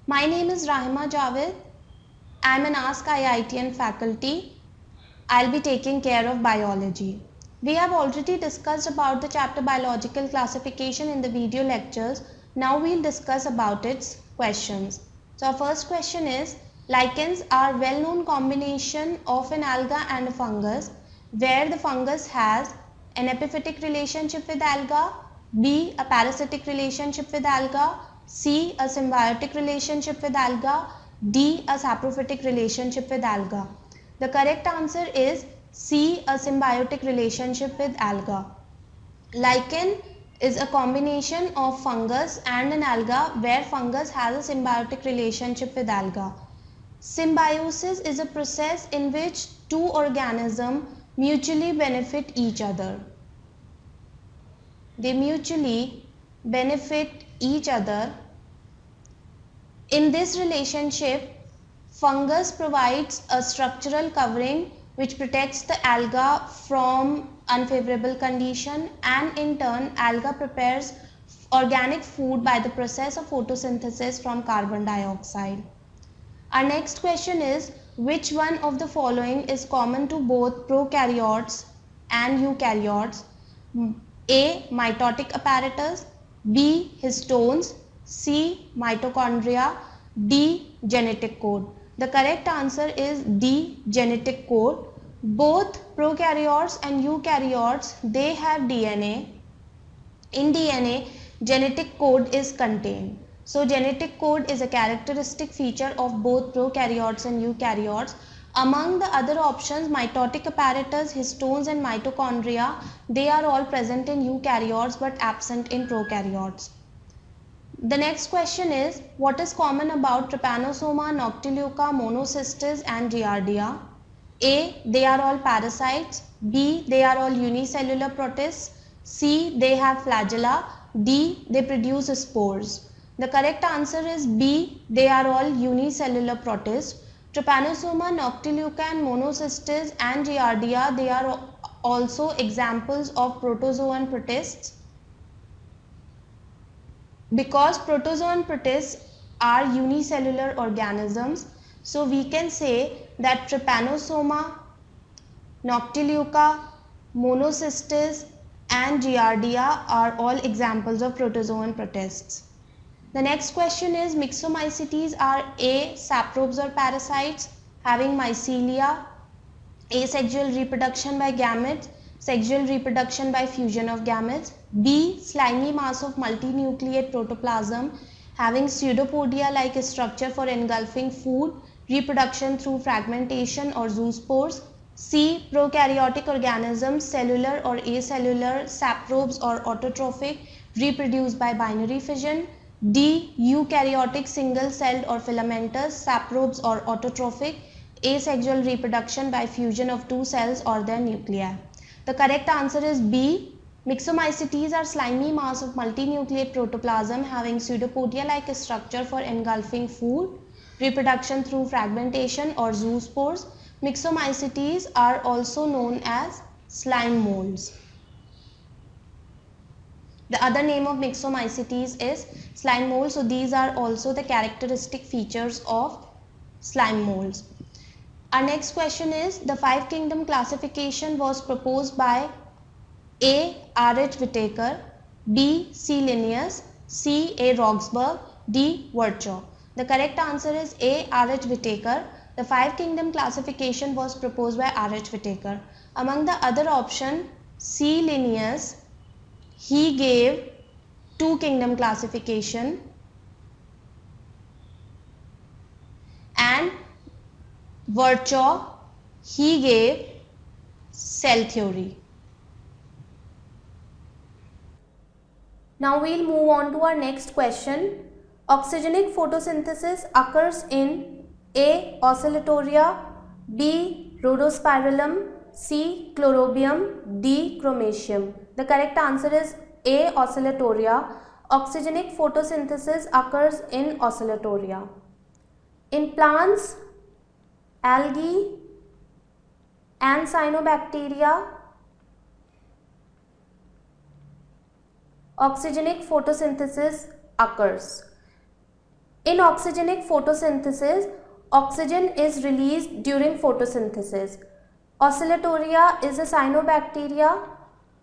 My name is Rahima Javed. I am an Ask IITian faculty. I'll be taking care of biology. We have already discussed about the chapter biological classification in the video lectures. Now we'll discuss about its questions. So our first question is, lichens are well-known combination of an alga and a fungus, where the fungus has an epiphytic relationship with alga, B, a parasitic relationship with alga, C, a symbiotic relationship with alga, D, a saprophytic relationship with alga. The correct answer is C, a symbiotic relationship with alga. Lichen is a combination of fungus and an alga where fungus has a symbiotic relationship with alga. Symbiosis is a process in which two organisms mutually benefit each other. They mutually benefit each other. In this relationship, fungus provides a structural covering which protects the alga from unfavorable condition, and in turn alga prepares organic food by the process of photosynthesis from carbon dioxide. Our next question is, which one of the following is common to both prokaryotes and eukaryotes? A. Mitotic apparatus, B. Histones, C. Mitochondria, D. Genetic code. The correct answer is D. Genetic code. Both prokaryotes and eukaryotes, they have DNA. In DNA, genetic code is contained. So genetic code is a characteristic feature of both prokaryotes and eukaryotes. Among the other options, mitotic apparatus, histones and mitochondria, they are all present in eukaryotes but absent in prokaryotes. The next question is, what is common about Trypanosoma, Noctiluca, Monocystis and Giardia? A. They are all parasites. B. They are all unicellular protists. C. They have flagella. D. They produce spores. The correct answer is B. They are all unicellular protists. Trypanosoma, Noctiluca and Monocystis and Giardia, they are also examples of protozoan protists. Because protozoan protists are unicellular organisms, so we can say that Trypanosoma, Noctiluca, Monocystis and Giardia are all examples of protozoan protists. The next question is, Myxomycetes are A. saprobes or parasites having mycelia, asexual reproduction by gametes, sexual reproduction by fusion of gametes, B. slimy mass of multinucleate protoplasm having pseudopodia-like structure for engulfing food, reproduction through fragmentation or zoospores, C. prokaryotic organisms, cellular or acellular, saprobes or autotrophic, reproduced by binary fission, D. eukaryotic, single-celled or filamentous, saprobes or autotrophic, asexual reproduction by fusion of two cells or their nuclei. The correct answer is B. Myxomycetes are slimy mass of multinucleate protoplasm having pseudopodia-like structure for engulfing food, reproduction through fragmentation or zoospores. Myxomycetes are also known as slime molds. The other name of Myxomycetes is slime molds. So these are also the characteristic features of slime molds. Our next question is, the 5 kingdom classification was proposed by A. R. H. Whitaker, B. C. Linnaeus, C. A. Roxburgh, D. Virchow. The correct answer is A. R. H. Whitaker. The 5 kingdom classification was proposed by R. H. Whitaker. Among the other option, C. Linnaeus, he gave 2 kingdom classification, and Virchow, he gave cell theory. Now we'll move on to our next question. Oxygenic photosynthesis occurs in A. Oscillatoria, B. Rhodospirillum, C. Chlorobium, D. Chromaceum. The correct answer is A. Oscillatoria. Oxygenic photosynthesis occurs in Oscillatoria. In plants, algae and cyanobacteria, oxygenic photosynthesis occurs. In oxygenic photosynthesis, oxygen is released during photosynthesis. Oscillatoria is a cyanobacteria.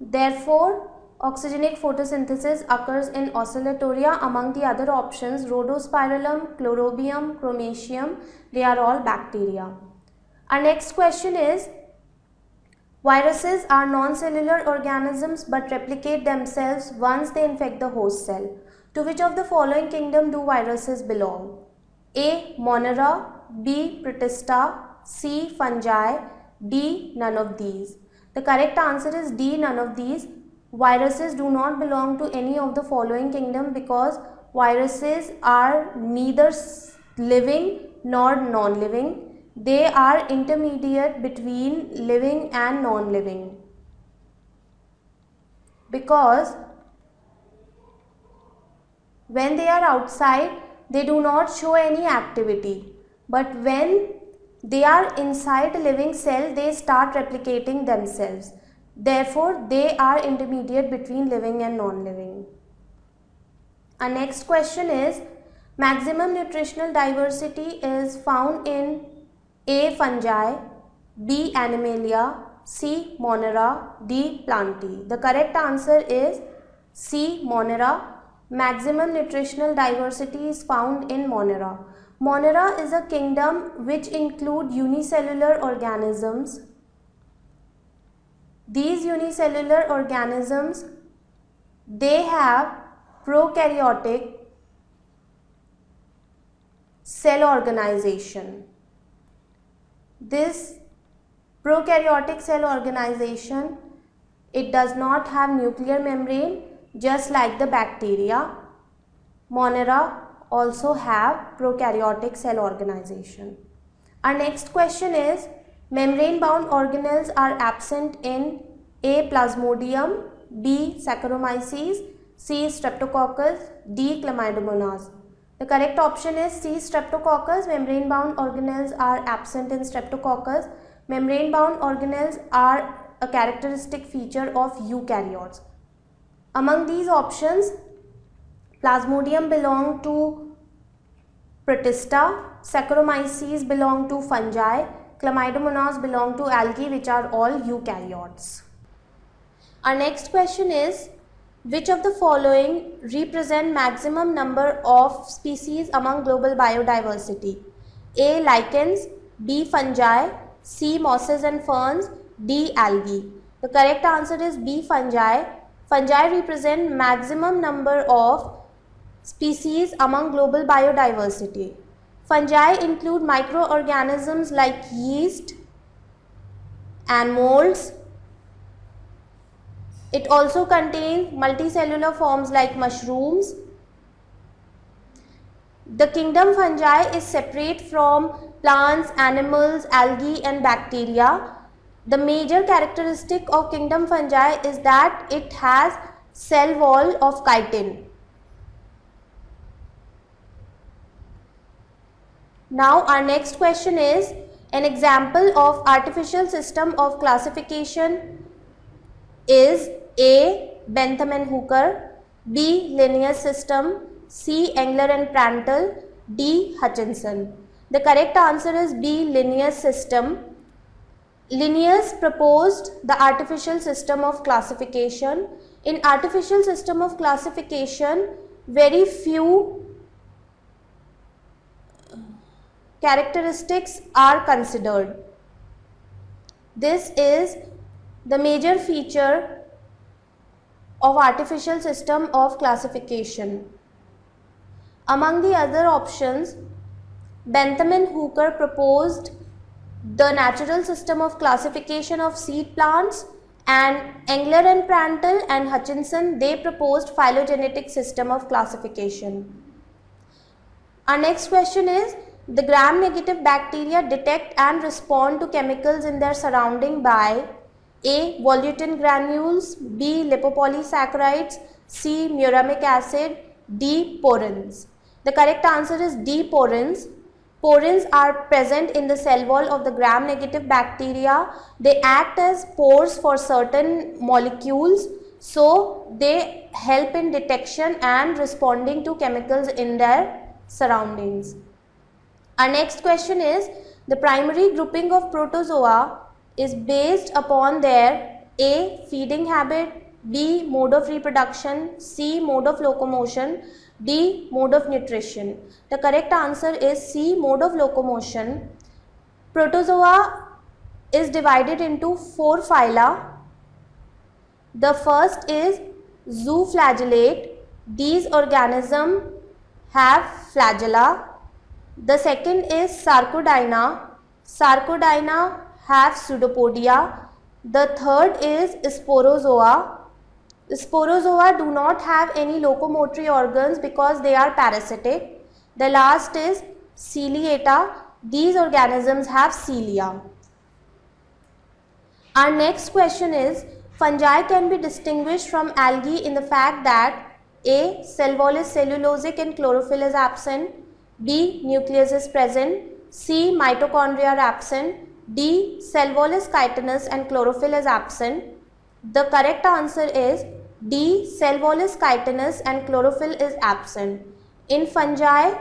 Therefore, oxygenic photosynthesis occurs in Oscillatoria. Among the other options, Rhodospirillum, Chlorobium, Chromatium, they are all bacteria. Our next question is, viruses are non-cellular organisms but replicate themselves once they infect the host cell. To which of the following kingdom do viruses belong? A. Monera, B. Protista, C. Fungi, D. None of these. The correct answer is D. None of these. Viruses do not belong to any of the following kingdom because viruses are neither living nor non-living. They are intermediate between living and non-living. Because when they are outside, they do not show any activity. But when they are inside a living cell, they start replicating themselves. Therefore, they are intermediate between living and non-living. Our next question is, maximum nutritional diversity is found in A. Fungi, B. Animalia, C. Monera, D. Plantae. The correct answer is C. Monera. Maximum nutritional diversity is found in Monera. Monera is a kingdom which include unicellular organisms. These unicellular organisms, they have prokaryotic cell organization. This prokaryotic cell organization, it does not have nuclear membrane just like the bacteria. Monera also have prokaryotic cell organization. Our next question is, membrane bound organelles are absent in A. Plasmodium, B. Saccharomyces, C. Streptococcus, D. Chlamydomonas. The correct option is C. Streptococcus. Membrane bound organelles are absent in Streptococcus. Membrane bound organelles are a characteristic feature of eukaryotes. Among these options, Plasmodium belong to Protista, Saccharomyces belong to fungi, Chlamydomonas belong to algae, which are all eukaryotes. Our next question is, which of the following represent maximum number of species among global biodiversity? A. Lichens, B. Fungi, C. Mosses and ferns, D. Algae. The correct answer is B. Fungi. Fungi represent maximum number of species among global biodiversity. Fungi include microorganisms like yeast and molds. It also contains multicellular forms like mushrooms. The kingdom fungi is separate from plants, animals, algae and bacteria. The major characteristic of kingdom fungi is that it has cell wall of chitin. Now our next question is, an example of artificial system of classification is A. Bentham and Hooker, B. Linnaeus system, C. Engler and Prandtl, D. Hutchinson. The correct answer is B. Linnaeus system. Linnaeus proposed the artificial system of classification. In artificial system of classification, very few characteristics are considered. This is the major feature of artificial system of classification. Among the other options, Bentham and Hooker proposed the natural system of classification of seed plants, and Engler and Prandtl and Hutchinson, they proposed phylogenetic system of classification. Our next question is, the gram-negative bacteria detect and respond to chemicals in their surrounding by A. Volutin granules, B. Lipopolysaccharides, C. Muramic acid, D. Porins. The correct answer is D. Porins. Porins are present in the cell wall of the gram-negative bacteria. They act as pores for certain molecules, so they help in detection and responding to chemicals in their surroundings. Our next question is, the primary grouping of protozoa is based upon their A. feeding habit, B. mode of reproduction, C. mode of locomotion, D. mode of nutrition. The correct answer is C. mode of locomotion. Protozoa is divided into 4 phyla. The first is zooflagellate. These organisms have flagella. The second is Sarcodina. Sarcodina have pseudopodia. The third is Sporozoa. Sporozoa do not have any locomotory organs because they are parasitic. The last is Ciliata. These organisms have cilia. Our next question is, fungi can be distinguished from algae in the fact that A. cell wall is cellulosic and chlorophyll is absent, B. nucleus is present, C. mitochondria are absent, D. cell wall is chitinous and chlorophyll is absent. The correct answer is D. cell wall is chitinous and chlorophyll is absent. In fungi,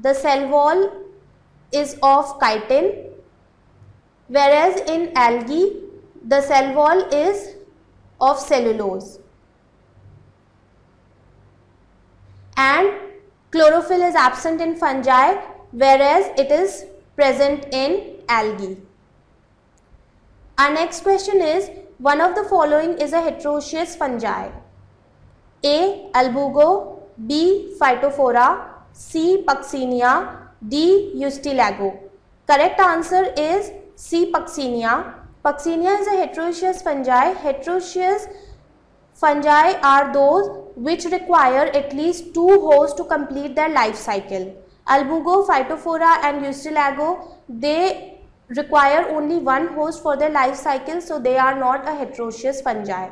the cell wall is of chitin, whereas in algae, the cell wall is of cellulose, and chlorophyll is absent in fungi, whereas it is present in algae. Our next question is, one of the following is a heteroecious fungi: A. albugo, B. phytophthora, C. Puccinia, D. Ustilago. Correct answer is C. Puccinia. Puccinia is a heteroecious fungi. Heteroecious fungi are those which require at least 2 hosts to complete their life cycle. Albugo, phytophthora and Ustilago, they require only 1 host for their life cycle, so they are not a heteroecious fungi.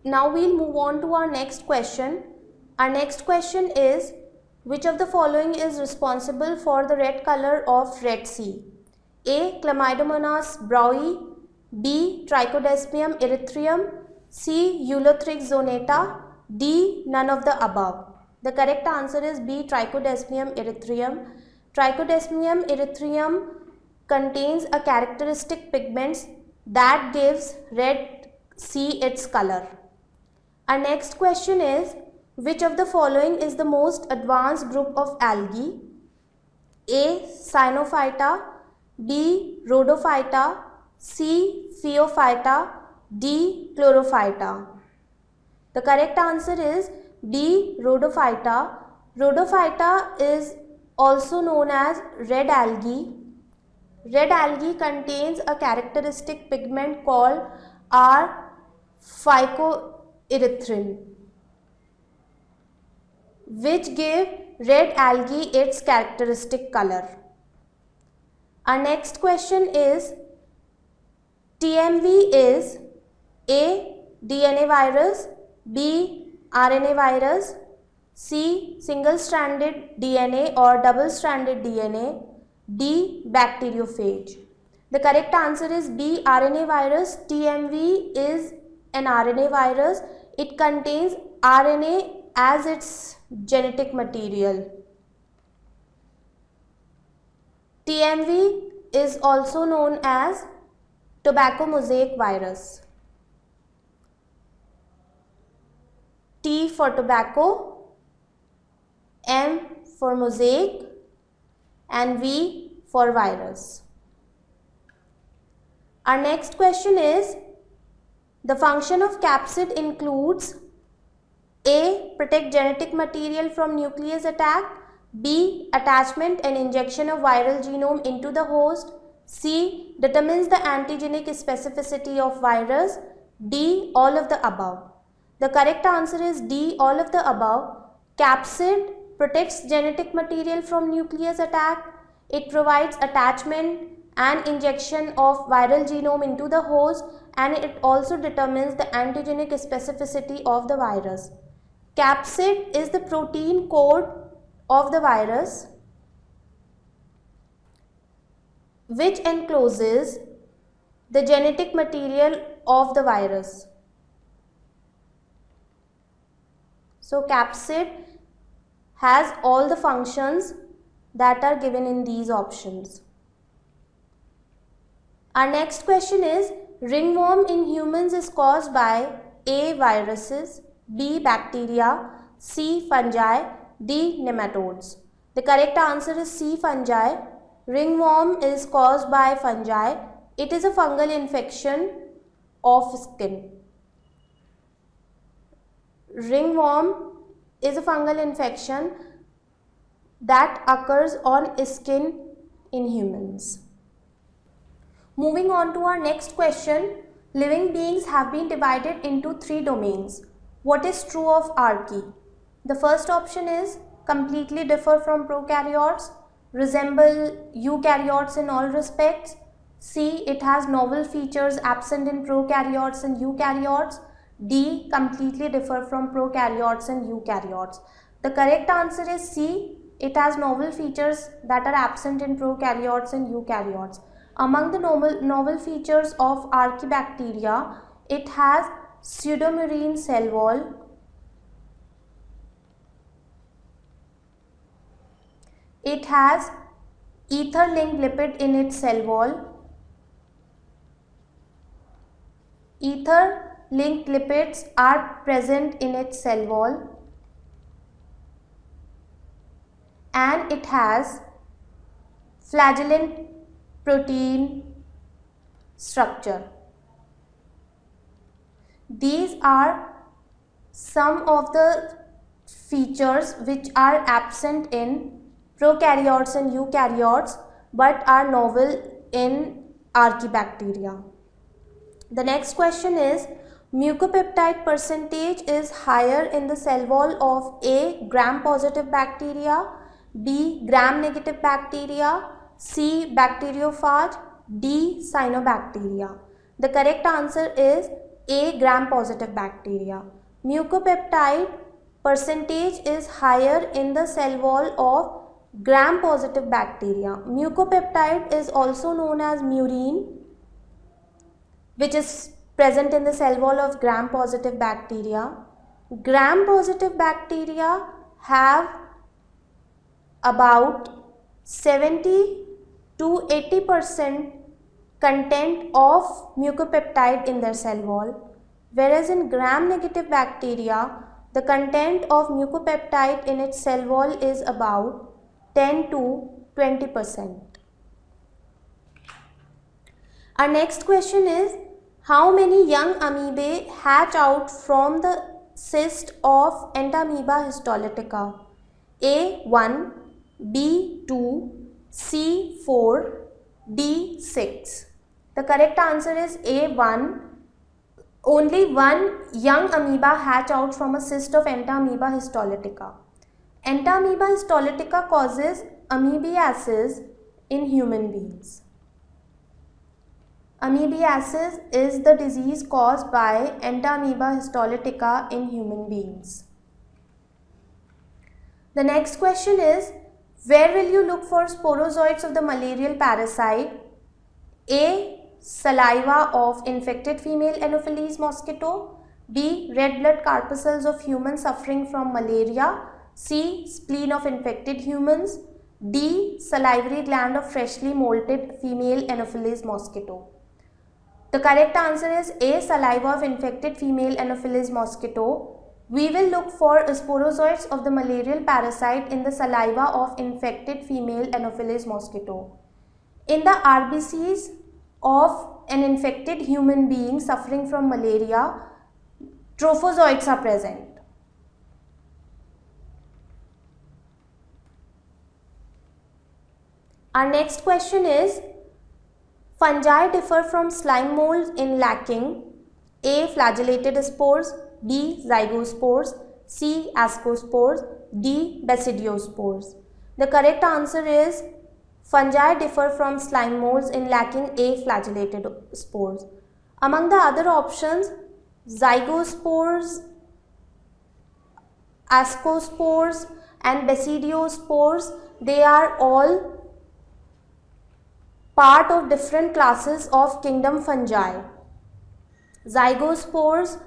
Now we'll move on to our next question. Our next question is, which of the following is responsible for the red color of Red Sea? A. Chlamydomonas browni, B. Trichodesmium erythraeum, C. Eulothrix zonata, D. none of the above. The correct answer is B. Trichodesmium erythraeum. Trichodesmium erythraeum contains a characteristic pigment that gives Red Sea its color. Our next question is, which of the following is the most advanced group of algae? A. Cyanophyta, B. Rhodophyta, C. Phaeophyta, D. Chlorophyta. The correct answer is B. Rhodophyta. Rhodophyta is also known as red algae. Red algae contains a characteristic pigment called R-phycoerythrin, which give red algae its characteristic color. Our next question is, TMV is A. DNA virus, B. RNA virus, C. single-stranded DNA or double-stranded DNA, D. bacteriophage. The correct answer is B. RNA virus. TMV is an RNA virus. It contains RNA as its genetic material. TMV is also known as tobacco mosaic virus. T for tobacco, M for mosaic, and V for virus. Our next question is, the function of capsid includes A. protect genetic material from nucleus attack, B. attachment and injection of viral genome into the host, C. determines the antigenic specificity of virus, D. all of the above. The correct answer is D. all of the above. Capsid protects genetic material from nucleus attack. It provides attachment and injection of viral genome into the host, and it also determines the antigenic specificity of the virus. Capsid is the protein code of the virus, which encloses the genetic material of the virus. So capsid has all the functions that are given in these options. Our next question is, ringworm in humans is caused by A. viruses, B. bacteria, C. fungi, D. nematodes. The correct answer is C. fungi. Ringworm is caused by fungi. It is a fungal infection of skin. Ringworm is a fungal infection that occurs on skin in humans. Moving on to our next question, living beings have been divided into 3 domains. What is true of archaea? The first option is completely differ from prokaryotes, resemble eukaryotes in all respects. C. It has novel features absent in prokaryotes and eukaryotes. D. Completely differ from prokaryotes and eukaryotes. The correct answer is C. It has novel features that are absent in prokaryotes and eukaryotes. Among the novel features of Archaebacteria, it has pseudomurine cell wall, it has ether-linked lipid in its cell wall. Ether-linked lipids are present in its cell wall, and it has flagellant protein structure. These are some of the features which are absent in prokaryotes and eukaryotes but are novel in Archaebacteria. The next question is, mucopeptide percentage is higher in the cell wall of A. gram-positive bacteria, B. gram-negative bacteria, C. bacteriophage, D. cyanobacteria. The correct answer is A. gram-positive bacteria. Mucopeptide percentage is higher in the cell wall of gram-positive bacteria. Mucopeptide is also known as murine, which is present in the cell wall of gram-positive bacteria. Gram-positive bacteria have about 70 to 80% content of mucopeptide in their cell wall, whereas in gram-negative bacteria, the content of mucopeptide in its cell wall is about 10 to 20%. Our next question is, how many young amoebae hatch out from the cyst of Entamoeba histolytica? A. 1, B. 2, C. 4, D. 6. The correct answer is A. 1. Only one young amoeba hatch out from a cyst of Entamoeba histolytica. Entamoeba histolytica causes amoebiasis in human beings. Amoebiasis is the disease caused by Entamoeba histolytica in human beings. The next question is, where will you look for sporozoites of the malarial parasite? A. Saliva of infected female Anopheles mosquito. B. Red blood corpuscles of humans suffering from malaria. C. Spleen of infected humans. D. Salivary gland of freshly molted female Anopheles mosquito. The correct answer is A. Saliva of infected female Anopheles mosquito. We will look for sporozoites of the malarial parasite in the saliva of infected female Anopheles mosquito. In the RBCs of an infected human being suffering from malaria, trophozoites are present. Our next question is, fungi differ from slime molds in lacking A. flagellated spores, B. zygospores, C. ascospores, D. basidiospores. The correct answer is fungi differ from slime molds in lacking A. flagellated spores. Among the other options, zygospores, ascospores and basidiospores, they are all part of different classes of kingdom fungi. Zygospores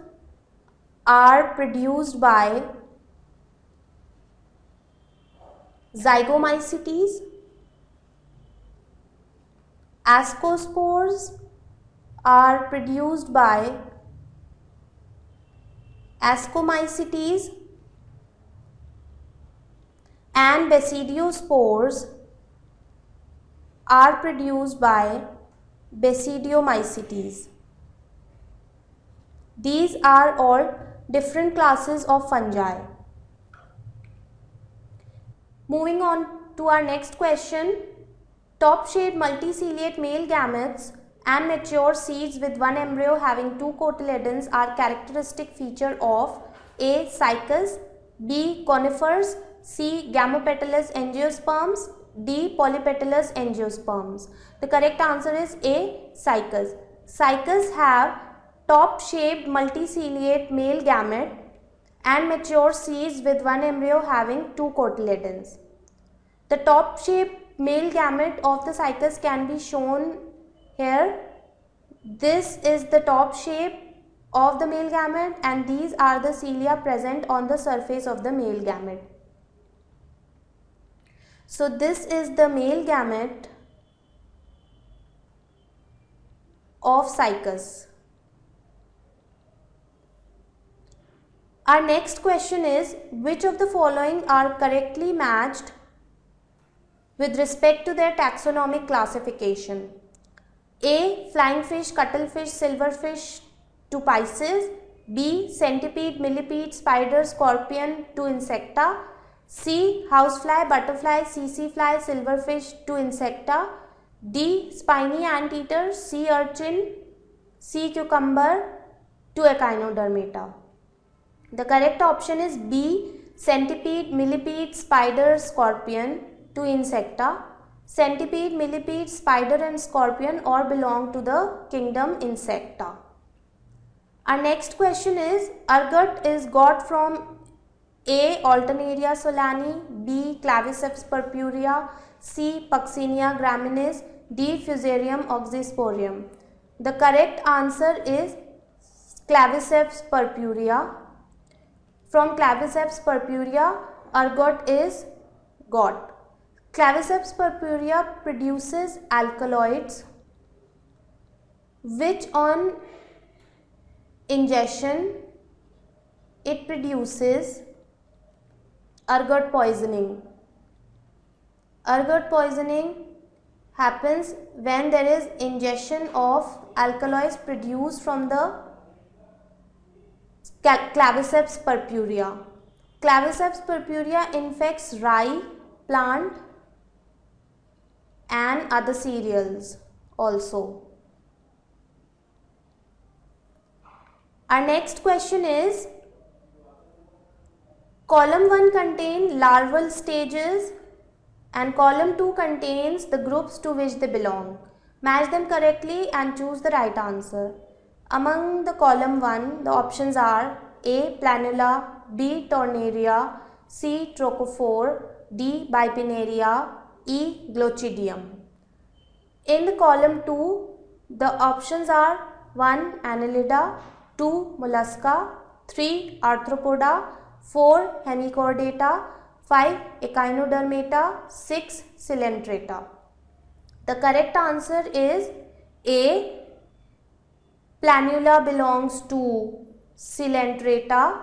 are produced by zygomycetes. Ascospores are produced by ascomycetes, and basidiospores are produced by basidiomycetes. These are all different classes of fungi. Moving on to our next question. Top-shaped multiciliate male gametes and mature seeds with one embryo having two cotyledons are characteristic feature of A. Cycas, B. Conifers, C. Gamopetalous angiosperms, D. Polypetalous angiosperms. The correct answer is A. Cycas. Cycas have top-shaped multiciliate male gamete and mature seeds with one embryo having two cotyledons. The top-shaped male gamete of the cycas can be shown here. This is the top shape of the male gamete and these are the cilia present on the surface of the male gamete. So this is the male gamete of cycas. Our next question is, which of the following are correctly matched with respect to their taxonomic classification? A. Flying fish, cuttlefish, silverfish to Pisces. B. Centipede, millipede, spider, scorpion to insecta. C. Housefly, butterfly, CC fly, silverfish to insecta. D. Spiny anteater, sea urchin, sea cucumber to echinodermata. The correct option is B. Centipede, millipede, spider, scorpion to insecta. Centipede, millipede, spider and scorpion all belong to the kingdom insecta. Our next question is, ergot is got from A. Alternaria solani, B. Claviceps purpurea, C. Puccinia graminis, D. Fusarium oxysporium. The correct answer is Claviceps purpurea. From Claviceps purpurea, ergot is got. Claviceps purpurea produces alkaloids which on ingestion it produces ergot poisoning. Ergot poisoning happens when there is ingestion of alkaloids produced from the Claviceps purpurea. Claviceps purpurea infects rye plant and other cereals also. Our next question is, column 1 contains larval stages and column 2 contains the groups to which they belong. Match them correctly and choose the right answer. Among the column 1, the options are A. Planula, B. Tornaria, C. Trochophore, D. Bipinnaria, E. Glochidium. In the column 2, the options are 1. Annelida, 2. Mollusca, 3. Arthropoda, 4. Hemichordata, 5. Echinodermata, 6. Coelenterata. The correct answer is A. Planula belongs to Coelenterata,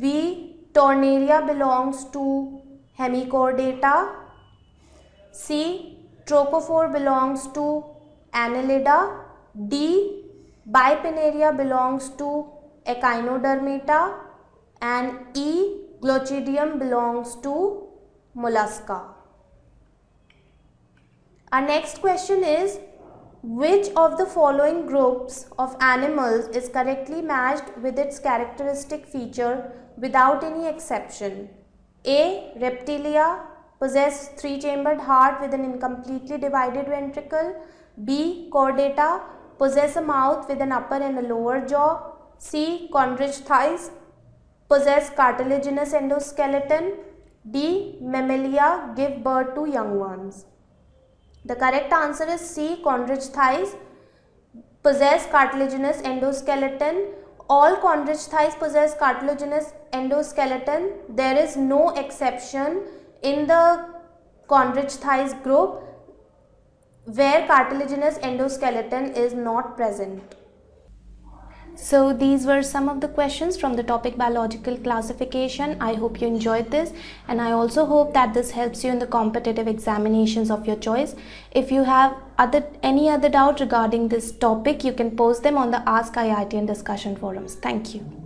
B. Tornaria belongs to Hemichordata, C. Trochophore belongs to Annelida, D. Bipinnaria belongs to Echinodermata, and E. Glochidium belongs to Mollusca. Our next question is, which of the following groups of animals is correctly matched with its characteristic feature without any exception? A. Reptilia possess three-chambered heart with an incompletely divided ventricle. B. Chordata possess a mouth with an upper and a lower jaw. C. Chondrichthyes possess cartilaginous endoskeleton. D. Mammalia give birth to young ones. The correct answer is C. Chondrichthyes possess cartilaginous endoskeleton. All chondrichthyes possess cartilaginous endoskeleton. There is no exception in the Conrich thighs group where cartilaginous endoskeleton is not present. So these were some of the questions from the topic biological classification. I hope you enjoyed this, and I also hope that this helps you in the competitive examinations of your choice. If you have any other doubt regarding this topic, you can post them on the Ask IITian discussion forums. Thank you.